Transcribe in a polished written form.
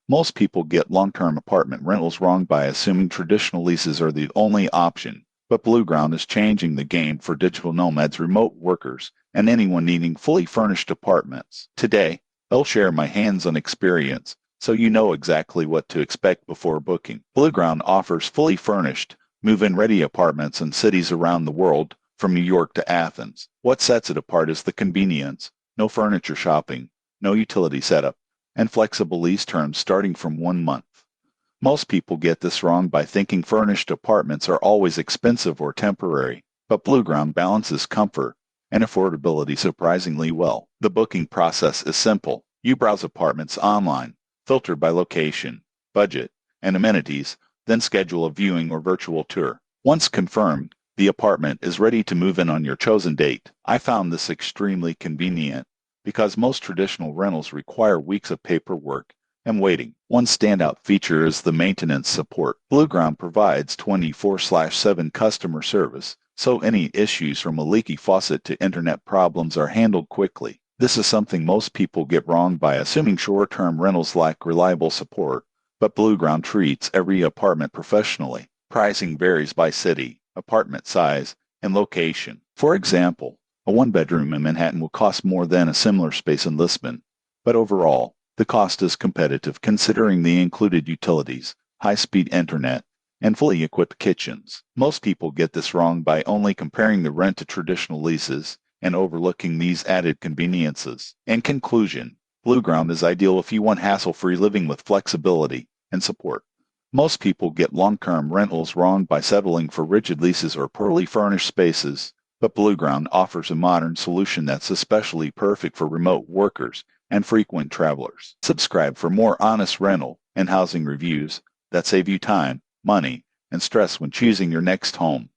Most people get long-term apartment rentals wrong by assuming traditional leases are the only option, but Blueground is changing the game for digital nomads, remote workers, and anyone needing fully furnished apartments. Today, I'll share my hands-on experience so you know exactly what to expect before booking. Blueground offers fully furnished, move-in ready apartments in cities around the world, from New York to Athens. What sets it apart is the convenience, no furniture shopping, no utility setup, and flexible lease terms starting from 1 month. Most people get this wrong by thinking furnished apartments are always expensive or temporary, but Blueground balances comfort and affordability surprisingly well. The booking process is simple. You browse apartments online, filter by location, budget, and amenities, then schedule a viewing or virtual tour. Once confirmed, the apartment is ready to move in on your chosen date. I found this extremely convenient because most traditional rentals require weeks of paperwork and waiting. One standout feature is the maintenance support. Blueground provides 24/7 customer service, so any issues from a leaky faucet to internet problems are handled quickly. This is something most people get wrong by assuming short-term rentals lack reliable support, but Blueground treats every apartment professionally. Pricing varies by city, apartment size, and location. For example, a one-bedroom in Manhattan will cost more than a similar space in Lisbon, but overall, the cost is competitive considering the included utilities, high-speed internet, and fully equipped kitchens. Most people get this wrong by only comparing the rent to traditional leases and overlooking these added conveniences. In conclusion, Blueground is ideal if you want hassle-free living with flexibility and support. Most people get long-term rentals wrong by settling for rigid leases or poorly furnished spaces, but Blueground offers a modern solution that's especially perfect for remote workers and frequent travelers. Subscribe for more honest rental and housing reviews that save you time, money, and stress when choosing your next home.